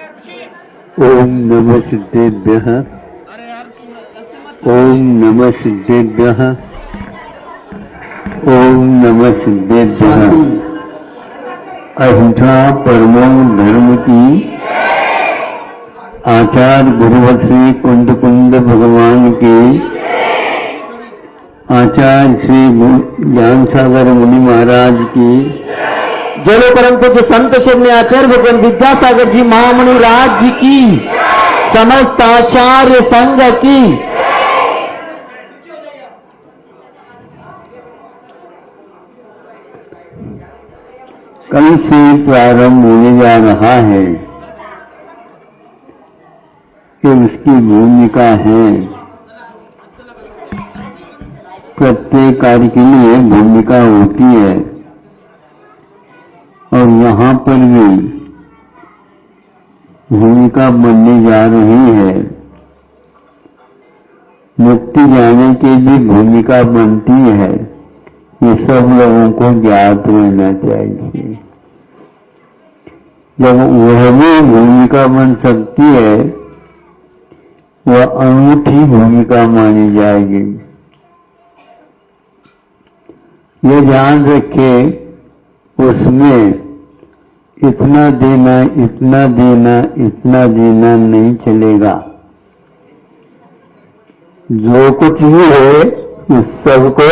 ओम नमः सिद्धेभ्यः। ओम नमः सिद्धेभ्यः। ओम नमः सिद्धेभ्यः। अहिंसा परमो धर्म की आचार्य गुरुवर श्री कुंद कुंद भगवान की, आचार्य श्री ज्ञान सागर मुनि महाराज की, जलो परम पूज्य संत शिवने आचार्य भगवान विद्यासागर जी महामुनि राज जी की, समस्त आचार्य संघ की। कल से प्रारंभ होने जा रहा है कि उसकी भूमिका है। प्रत्येक कार्य के लिए भूमिका होती है और यहाँ पर भी भूमिका बनने जा रही है। मुक्ति जाने की भी भूमिका बनती है। ये सब लोगों को ज्ञात रहना चाहिए। जब वह भी भूमिका बन सकती है, वह अनूठी भूमिका मानी जाएगी। ये ध्यान रखे, उसमें इतना देना, इतना देना, इतना देना नहीं चलेगा। जो कुछ भी है उस सबको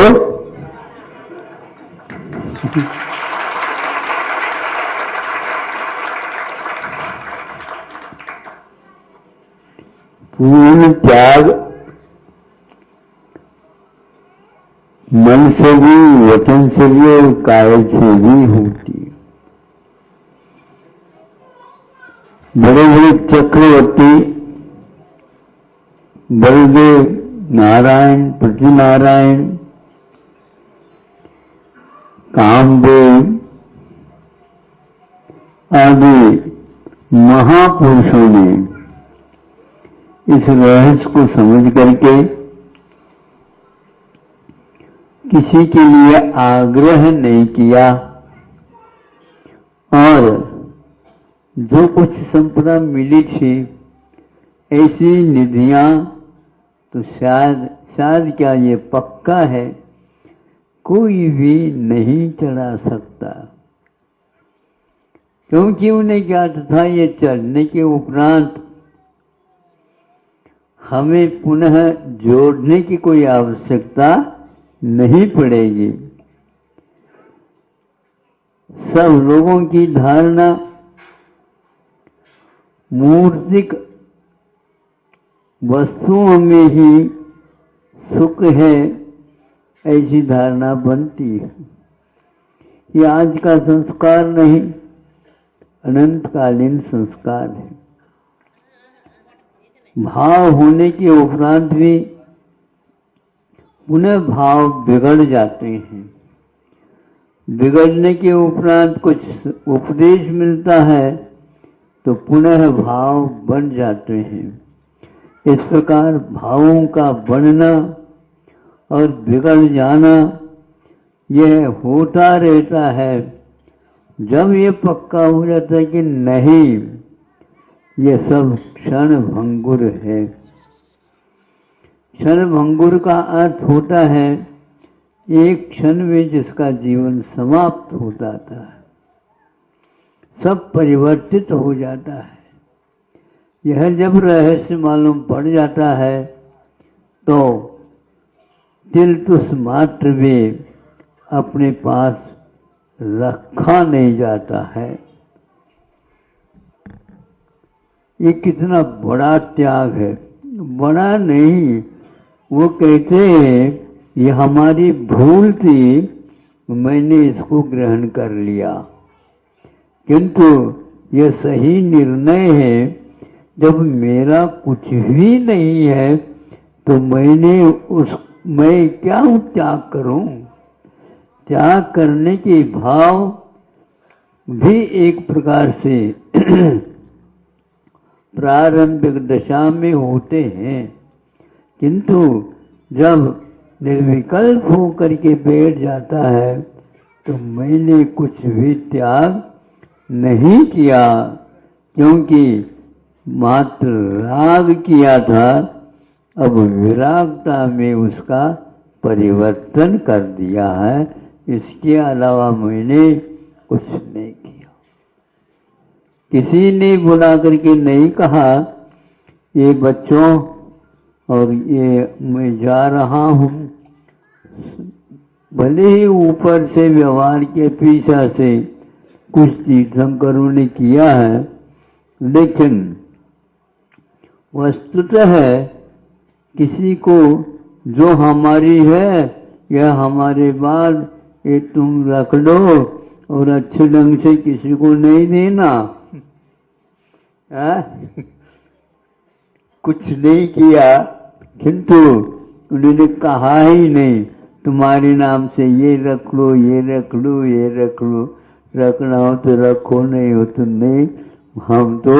पूर्ण त्याग मन से भी, वचन से भी और कायल से भी होती है। बड़े बड़े चक्रवर्ती बलदेव, नारायण, पृथ्वीनारायण, कामदेव आदि महापुरुषों ने इस रहस्य को समझ करके किसी के लिए आग्रह नहीं किया और जो कुछ संपदा मिली थी, ऐसी निधियां तो शायद क्या ये पक्का है, कोई भी नहीं चढ़ा सकता। क्योंकि उन्हें क्या था, ये चढ़ने के उपरांत हमें पुनः जोड़ने की कोई आवश्यकता नहीं पड़ेगी। सब लोगों की धारणा मूर्तिक वस्तुओं में ही सुख है, ऐसी धारणा बनती है। ये आज का संस्कार नहीं, अनंतकालीन संस्कार है। भाव होने के उपरांत भी पुनः भाव बिगड़ जाते हैं। बिगड़ने के उपरांत कुछ उपदेश मिलता है तो पुनः भाव बन जाते हैं। इस प्रकार भावों का बनना और बिगड़ जाना यह होता रहता है। जब ये पक्का हो जाता है कि नहीं, ये सब क्षण भंगुर है। क्षण भंगुर का अर्थ होता है एक क्षण में जिसका जीवन समाप्त हो जाता है, सब परिवर्तित हो जाता है। यह जब रहस्य मालूम पड़ जाता है तो तिलतुस मात्र भी अपने पास रखा नहीं जाता है। ये कितना बड़ा त्याग है। बड़ा नहीं, वो कहते हैं ये हमारी भूल थी, मैंने इसको ग्रहण कर लिया, किंतु यह सही निर्णय है। जब मेरा कुछ भी नहीं है तो मैं क्या त्याग करूं? त्याग करने के भाव भी एक प्रकार से प्रारंभिक दशा में होते हैं, किंतु जब निर्विकल्प होकर के बैठ जाता है तो मैंने कुछ भी त्याग नहीं किया, क्योंकि मात्र राग किया था, अब विरागता में उसका परिवर्तन कर दिया है। इसके अलावा मैंने कुछ नहीं किया। किसी ने बुला करके नहीं कहा ये बच्चों और ये मैं जा रहा हूँ, भले ही ऊपर से व्यवहार के पीछा से कुछ तीर्थंकरों ने किया है, लेकिन वस्तुतः किसी को जो हमारी है या हमारे बाद ये तुम रख लो और अच्छे ढंग से किसी को नहीं देना। कुछ नहीं किया, किंतु उन्होंने कहा ही नहीं तुम्हारे नाम से ये रख लो, ये रख लो, ये रख लो, रखना हो तो रखो, नहीं हो तो नहीं, हम तो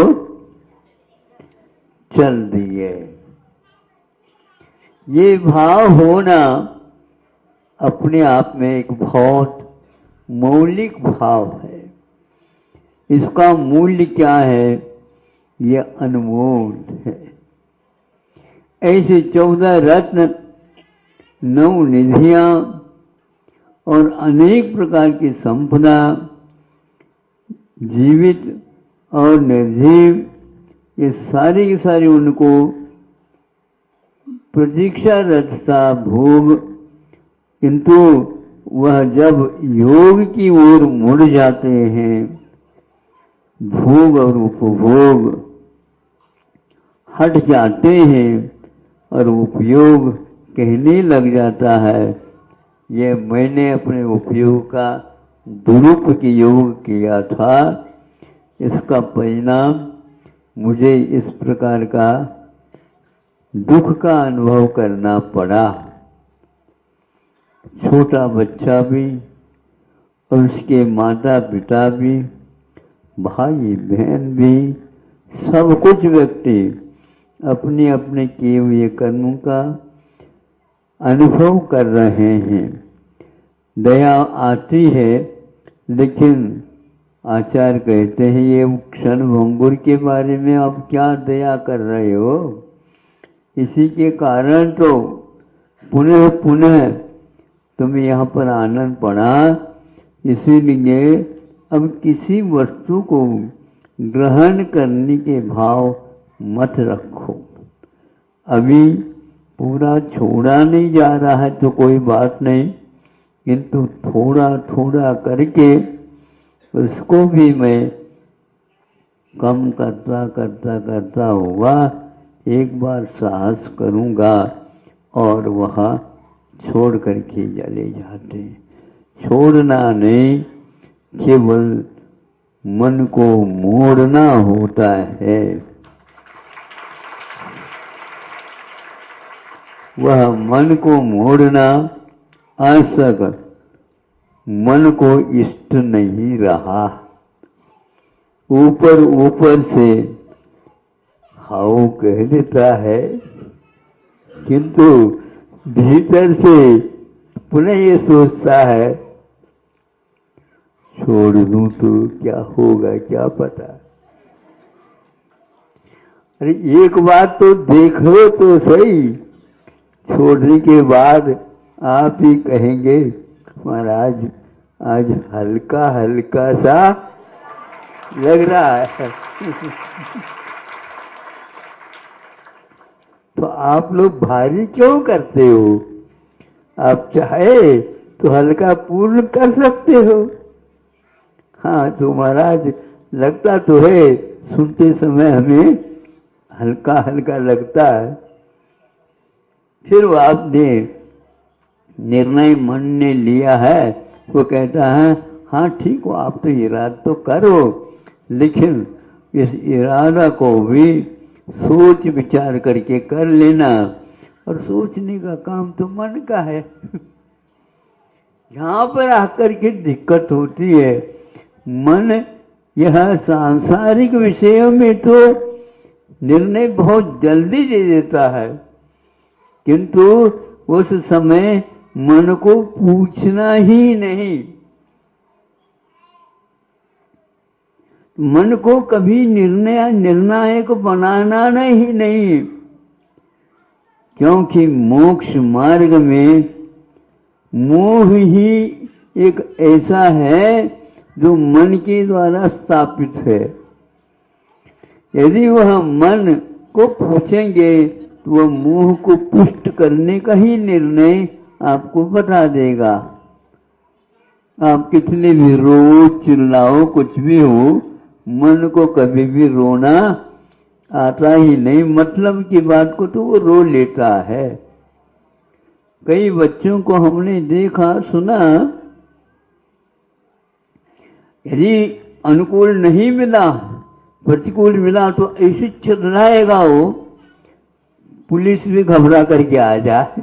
चल दिए। ये भाव होना अपने आप में एक बहुत मौलिक भाव है। इसका मूल्य क्या है? ये अनमोल है। ऐसे 14 रत्न, 9 निधियां और अनेक प्रकार की संपदा, जीवित और निर्जीव, ये सारी की सारी उनको प्रतीक्षा रखता भोग, किंतु वह जब योग की ओर मुड़ जाते हैं, भोग और उपभोग हट जाते हैं और उपयोग कहने लग जाता है ये मैंने अपने उपयोग का दुरुपयोग किया था, इसका परिणाम मुझे इस प्रकार का दुख का अनुभव करना पड़ा। छोटा बच्चा भी और उसके माता पिता भी, भाई बहन भी, सब कुछ व्यक्ति अपने अपने किए हुए कर्मों का अनुभव कर रहे हैं। दया आती है, लेकिन आचार्य कहते हैं ये क्षण भंगुर के बारे में आप क्या दया कर रहे हो? इसी के कारण तो पुनः पुनः तुम्हें यहाँ पर आनंद पड़ा। इसीलिए अब किसी वस्तु को ग्रहण करने के भाव मत रखो। अभी पूरा छोड़ा नहीं जा रहा है तो कोई बात नहीं, किंतु थोड़ा थोड़ा करके उसको भी मैं कम करता करता करता हुआ एक बार साहस करूँगा और वहाँ छोड़ करके चले जाते। छोड़ना नहीं, केवल मन को मोड़ना होता है। वह मन को मोड़ना आज तक मन को इष्ट नहीं रहा। ऊपर ऊपर से हाउ कह देता है, किंतु भीतर से पुनः ये सोचता है छोड़ दूं तो क्या होगा, क्या पता। अरे एक बात तो देख लो तो सही, छोड़ने के बाद आप ही कहेंगे महाराज आज हल्का हल्का सा लग रहा है। तो आप लोग भारी क्यों करते हो? आप चाहे तो हल्का पूर्ण कर सकते हो। हाँ तो महाराज लगता तो है, सुनते समय हमें हल्का हल्का लगता है। फिर वो आपने निर्णय मन ने लिया है, वो कहता है हाँ ठीक हो, आप तो इरादा तो करो, लेकिन इस इरादा को भी सोच विचार करके कर लेना। और सोचने का काम तो मन का है। यहाँ पर आकर के दिक्कत होती है। मन यह सांसारिक विषयों में तो निर्णय बहुत जल्दी दे देता है, किंतु उस समय मन को पूछना ही नहीं। मन को कभी निर्णायक बनाना नहीं, क्योंकि मोक्ष मार्ग में मोह ही एक ऐसा है जो मन के द्वारा स्थापित है। यदि वह मन को पूछेंगे तो वह मोह को पुष्ट करने का ही निर्णय आपको बता देगा। आप कितने भी रो चिल्लाओ कुछ भी हो, मन को कभी भी रोना आता ही नहीं। मतलब की बात को तो वो रो लेता है। कई बच्चों को हमने देखा सुना, यदि अनुकूल नहीं मिला, प्रतिकूल मिला तो ऐसे चिल्लाएगा वो, पुलिस भी घबरा करके आ जाए।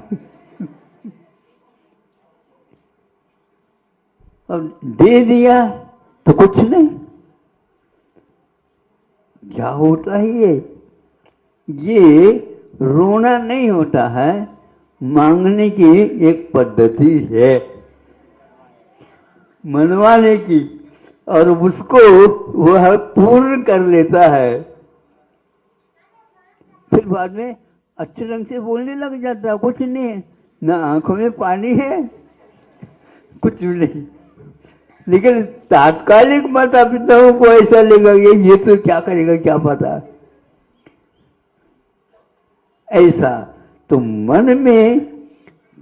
अब दे दिया तो कुछ नहीं। क्या होता है ये रोना नहीं होता है, मांगने की एक पद्धति है मनवाने की, और उसको वह पूर्ण कर लेता है। फिर बाद में अच्छे ढंग से बोलने लग जाता, कुछ नहीं है, ना आंखों में पानी है, कुछ भी नहीं। लेकिन तात्कालिक माता पिताओं को ऐसा लगेगा ये तो क्या करेगा क्या पता। ऐसा तो मन में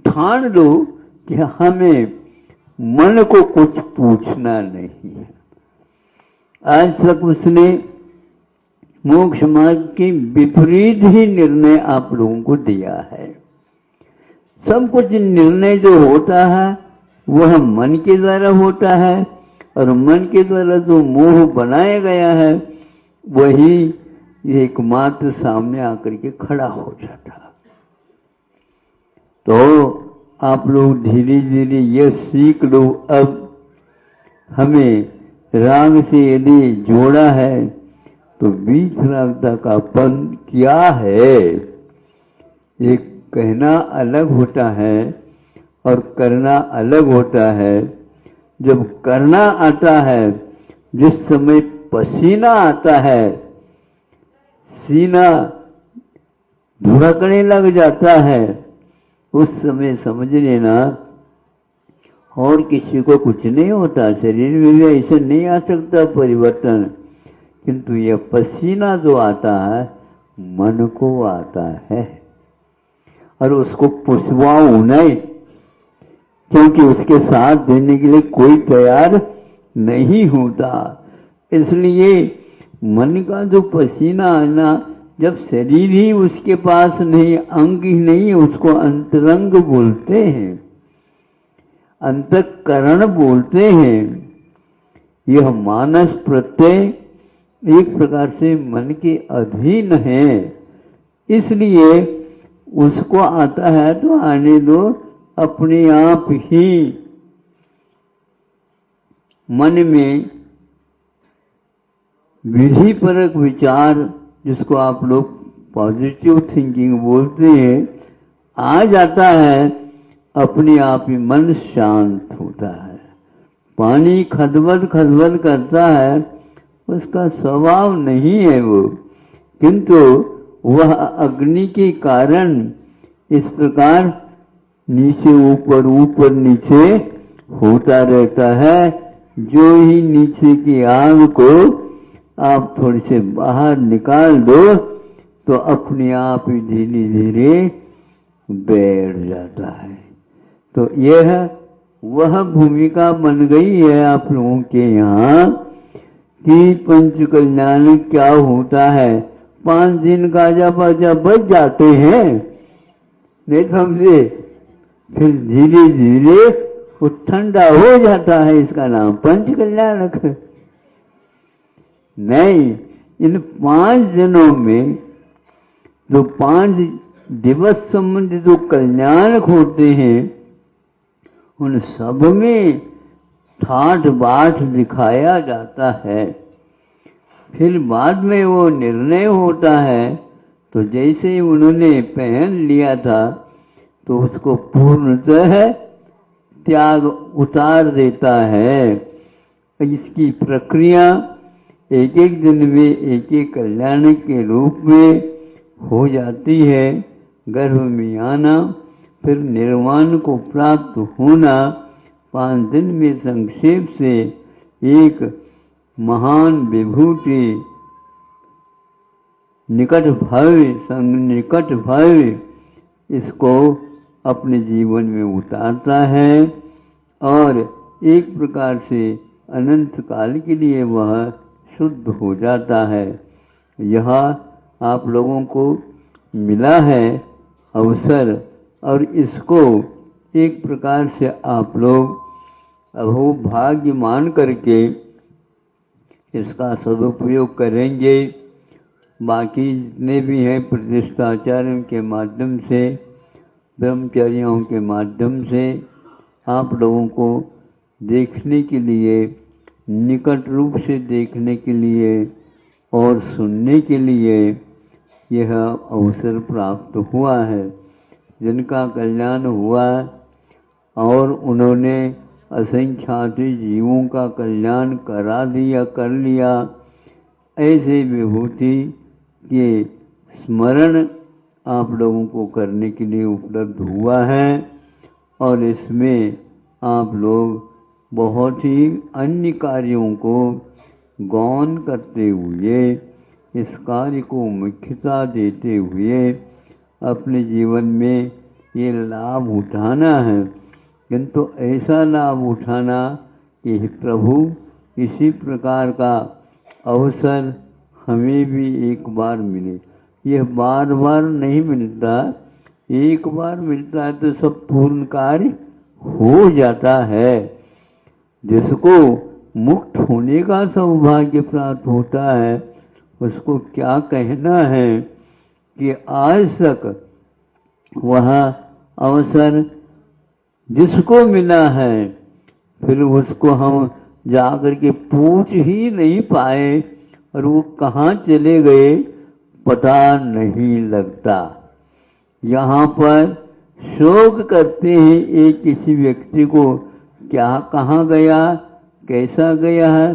ठान लो कि हमें मन को कुछ पूछना नहीं है। आज तक उसने मोक्ष मार्ग के विपरीत ही निर्णय आप लोगों को दिया है। सब कुछ निर्णय जो होता है वह मन के द्वारा होता है, और मन के द्वारा जो मोह बनाया गया है वही एकमात्र सामने आकर के खड़ा हो जाता। तो आप लोग धीरे धीरे यह सीख लो। अब हमें राग से यदि जोड़ा है तो वीतरागता का पद क्या है। एक कहना अलग होता है और करना अलग होता है। जब करना आता है, जिस समय पसीना आता है, सीना धुड़कने लग जाता है, उस समय समझ लेना और किसी को कुछ नहीं होता, शरीर में भी ऐसे नहीं आ सकता परिवर्तन, किंतु यह पसीना जो आता है मन को आता है। और उसको पुछवाओ नहीं, क्योंकि उसके साथ देने के लिए कोई तैयार नहीं होता। इसलिए मन का जो पसीना आना, जब शरीर ही उसके पास नहीं, अंग ही नहीं, उसको अंतरंग बोलते हैं, अंतःकरण बोलते हैं। यह मानस प्रत्यय एक प्रकार से मन के अधीन है, इसलिए उसको आता है तो आने दो। अपने आप ही मन में विधि परक विचार, जिसको आप लोग पॉजिटिव थिंकिंग बोलते हैं, आ जाता है। अपने आप ही मन शांत होता है। पानी खदबद खदबद करता है, उसका स्वभाव नहीं है वो, किंतु वह अग्नि के कारण इस प्रकार नीचे ऊपर ऊपर नीचे होता रहता है। जो ही नीचे की आग को आप थोड़ी से बाहर निकाल दो तो अपने आप ही धीरे धीरे बैठ जाता है। तो यह वह भूमिका बन गई है आप लोगों के यहाँ कि पंच कल्याण क्या होता है। 5 दिन गाजा बाजा बज जाते हैं, नहीं समझे, फिर धीरे धीरे वो ठंडा हो जाता है। इसका नाम पंच कल्याणक है। नहीं, इन 5 दिनों में जो 5 दिवस संबंधित जो कल्याणक होते हैं, उन सब में ठाठ बाट दिखाया जाता है। फिर बाद में वो निर्णय होता है, तो जैसे ही उन्होंने पहन लिया था तो उसको पूर्णतः त्याग उतार देता है। इसकी प्रक्रिया एक एक दिन में एक एक कल्याण के रूप में हो जाती है। गर्भ में आना, फिर निर्वाण को प्राप्त होना, 5 दिन में संक्षेप से एक महान विभूति निकट भव्य इसको अपने जीवन में उतारता है और एक प्रकार से अनंत काल के लिए वह शुद्ध हो जाता है। यह आप लोगों को मिला है अवसर और इसको एक प्रकार से आप लोग अहोभाग्य मान करके इसका सदुपयोग करेंगे। बाकी जितने भी हैं प्रतिष्ठाचार्यों के माध्यम से, ब्रह्मचारियों के माध्यम से आप लोगों को देखने के लिए, निकट रूप से देखने के लिए और सुनने के लिए यह अवसर प्राप्त हुआ है। जिनका कल्याण हुआ और उन्होंने असंख्यात जीवों का कल्याण कर लिया, ऐसे विभूति के स्मरण आप लोगों को करने के लिए उपलब्ध हुआ है और इसमें आप लोग बहुत ही अन्य कार्यों को गौण करते हुए, इस कार्य को मुख्यता देते हुए अपने जीवन में ये लाभ उठाना है। किंतु ऐसा लाभ उठाना कि प्रभु इसी प्रकार का अवसर हमें भी एक बार मिले। यह बार बार नहीं मिलता, एक बार मिलता है तो सब पूर्ण कार्य हो जाता है। जिसको मुक्त होने का सौभाग्य प्राप्त होता है उसको क्या कहना है कि आज तक वह अवसर जिसको मिला है फिर उसको हम जाकर के पूछ ही नहीं पाए और वो कहाँ चले गए पता नहीं लगता। यहाँ पर शोक करते हैं एक किसी व्यक्ति को, क्या कहाँ गया, कैसा गया है,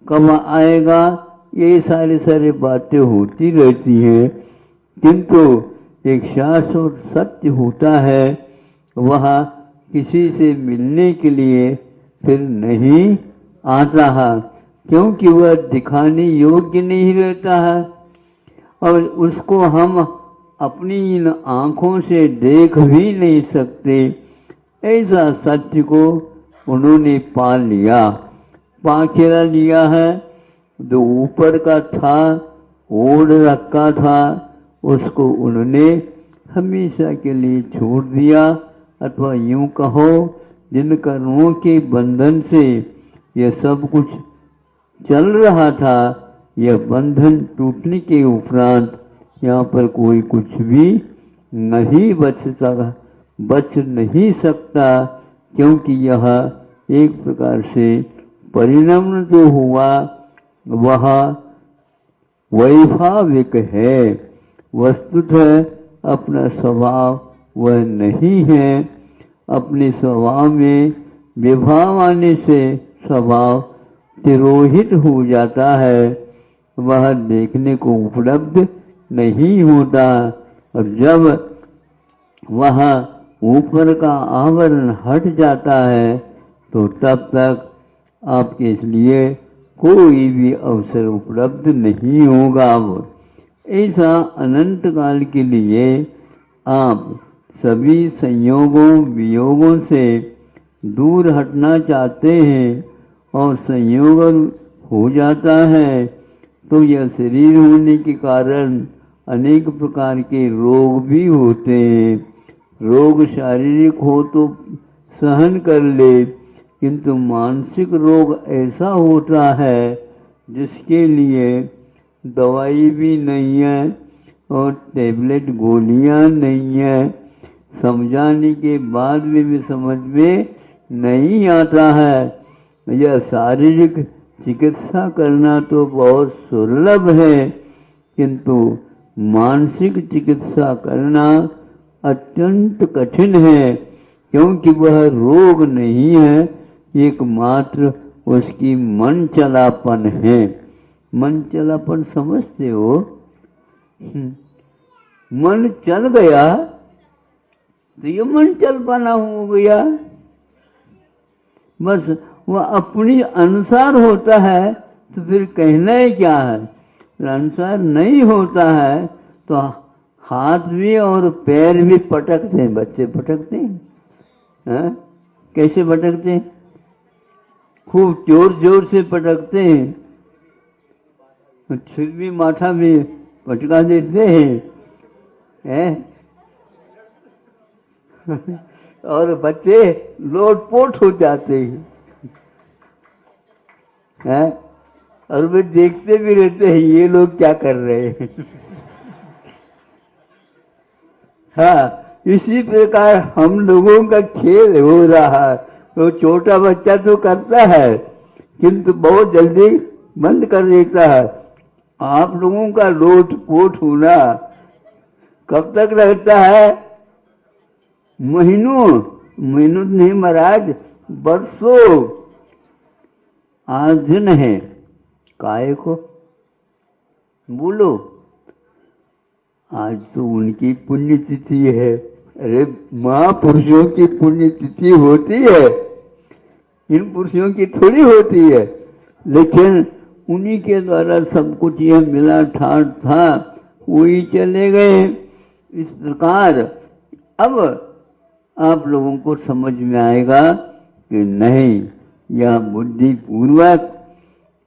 कब आएगा, ये सारे बातें होती रहती हैं। किंतु एक शाश्वत सत्य होता है, वह किसी से मिलने के लिए फिर नहीं आता है, क्योंकि वह दिखाने योग्य नहीं रहता है और उसको हम अपनी इन आँखों से देख भी नहीं सकते। ऐसा सत्य को उन्होंने पा लिया, पाखेरा लिया है। जो ऊपर का था, ओढ़ रखा था, उसको उन्होंने हमेशा के लिए छोड़ दिया। अथवा यूं कहो, जिन कर्मों के बंधन से यह सब कुछ चल रहा था, यह बंधन टूटने के उपरांत यहाँ पर कोई कुछ भी नहीं बच नहीं सकता, क्योंकि यह एक प्रकार से परिणाम जो हुआ वह वैभाविक है। वस्तुतः अपना स्वभाव वह नहीं है। अपने स्वभाव में विभाव आने से स्वभाव तिरोहित हो जाता है, वह देखने को उपलब्ध नहीं होता। और जब वह ऊपर का आवरण हट जाता है तो तब तक आपके लिए कोई भी अवसर उपलब्ध नहीं होगा। ऐसा अनंत काल के लिए आप सभी संयोगों वियोगों से दूर हटना चाहते हैं और संयोग हो जाता है तो यह शरीर होने के कारण अनेक प्रकार के रोग भी होते हैं। रोग शारीरिक हो तो सहन कर ले, किंतु मानसिक रोग ऐसा होता है जिसके लिए दवाई भी नहीं है और टैबलेट गोलियां नहीं है। समझाने के बाद भी समझ में नहीं आता है। यह शारीरिक चिकित्सा करना तो बहुत सुलभ है, किंतु मानसिक चिकित्सा करना अत्यंत कठिन है, क्योंकि वह रोग नहीं है, एकमात्र उसकी मन चलापन है। मन चलापन समझते हो? मन चल गया तो ये मन चल पाना हो गया। बस वह अपनी अनुसार होता है तो फिर कहना ही क्या है। अनुसार नहीं होता है तो हाथ भी और पैर भी पटकते हैं, बच्चे पटकते हैं। हाँ? कैसे पटकते हैं? खूब जोर जोर से पटकते हैं, फिर भी माथा भी पटका देते हैं। और बच्चे लोटपोट हो जाते हैं। और वे देखते भी रहते हैं ये लोग क्या कर रहे हैं। हाँ, इसी प्रकार हम लोगों का खेल हो रहा है। तो छोटा बच्चा तो करता है किंतु बहुत जल्दी बंद कर देता है। आप लोगों का लोटपोट होना कब तक रहता है? महीनों महीनों नहीं महाराज, बरसों। आज दिन है काय को बोलो, आज तो उनकी पुण्यतिथि है। अरे महापुरुषों की पुण्यतिथि होती है, इन पुरुषों की थोड़ी होती है। लेकिन उन्हीं के द्वारा सब कुछ यह मिला ठाट था, वही चले गए। इस प्रकार अब आप लोगों को समझ में आएगा कि नहीं, यह बुद्धि पूर्वक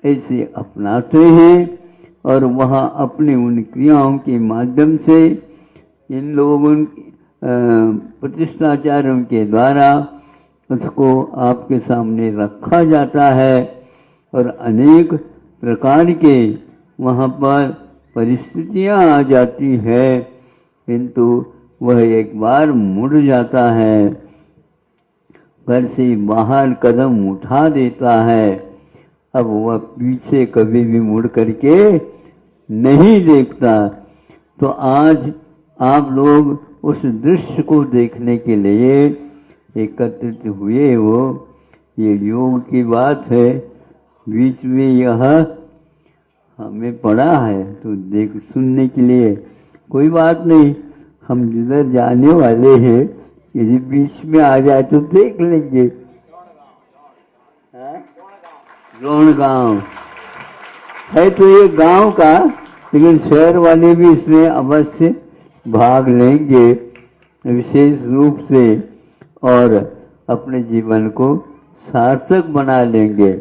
ऐसे अपनाते हैं और वहाँ अपने उन क्रियाओं के माध्यम से इन लोगों प्रतिष्ठाचार्यों के द्वारा उसको आपके सामने रखा जाता है और अनेक प्रकार के वहाँ पर परिस्थितियाँ आ जाती है, किंतु वह एक बार मुड़ जाता है, घर से बाहर कदम उठा देता है। अब वह पीछे कभी भी मुड़ करके नहीं देखता। तो आज आप लोग उस दृश्य को देखने के लिए एकत्रित हुए हो। ये योग की बात है, बीच में यह हमें पड़ा है तो देख सुनने के लिए कोई बात नहीं। हम जिधर जाने वाले हैं, यदि बीच में आ जाए तो देख लेंगे। गांव है तो ये गांव का, लेकिन शहर वाले भी इसमें अवश्य भाग लेंगे विशेष रूप से और अपने जीवन को सार्थक बना लेंगे।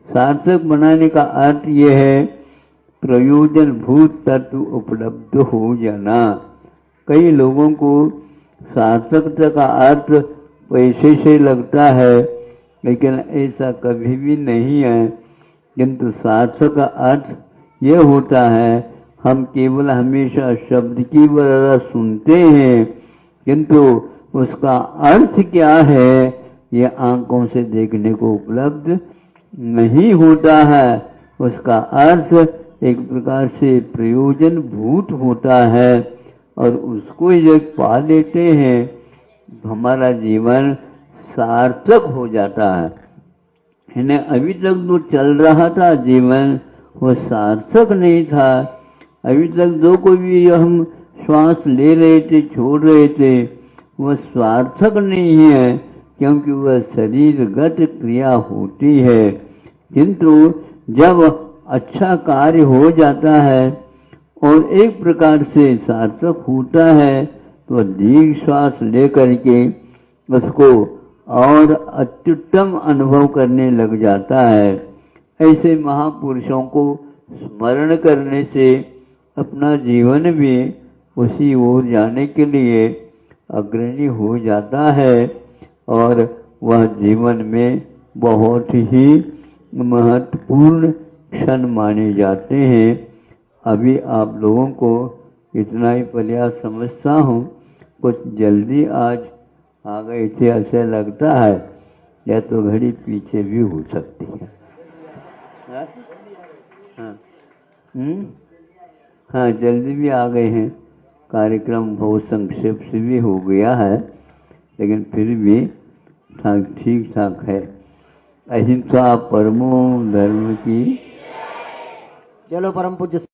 सार्थक बनाने का अर्थ ये है प्रयोजन भूत तत्व उपलब्ध हो जाना। कई लोगों को सार्थकता का अर्थ पैसे से लगता है, लेकिन ऐसा कभी भी नहीं है। किंतु सार्थक का अर्थ ये होता है, हम केवल हमेशा शब्द की बराबर सुनते हैं, किंतु उसका अर्थ क्या है ये आंखों से देखने को उपलब्ध नहीं होता है। उसका अर्थ एक प्रकार से प्रयोजन भूत होता है और उसको जब पा लेते हैं हमारा जीवन सार्थक हो जाता है। इन्हें अभी तक जो चल रहा था जीवन वो सार्थक नहीं था। अभी तक जो कोई भी हम श्वास ले रहे थे छोड़ रहे थे वह सार्थक नहीं है, क्योंकि वह शरीरगत क्रिया होती है। किंतु जब अच्छा कार्य हो जाता है और एक प्रकार से सार्थक होता है तो दीर्घ श्वास लेकर के उसको और अत्युत्तम अनुभव करने लग जाता है। ऐसे महापुरुषों को स्मरण करने से अपना जीवन भी उसी ओर जाने के लिए अग्रणी हो जाता है और वह जीवन में बहुत ही महत्वपूर्ण क्षण माने जाते हैं। अभी आप लोगों को इतना ही पर्याप्त समझता हूँ। कुछ जल्दी आज आ गए थे ऐसा लगता है, या तो घड़ी पीछे भी हो सकती है। हाँ, जल्दी भी आ गए हैं। कार्यक्रम बहुत संक्षेप से भी हो गया है, लेकिन फिर भी ठीक ठाक है। अहिंसा परमो धर्म की चलो परम पूज्य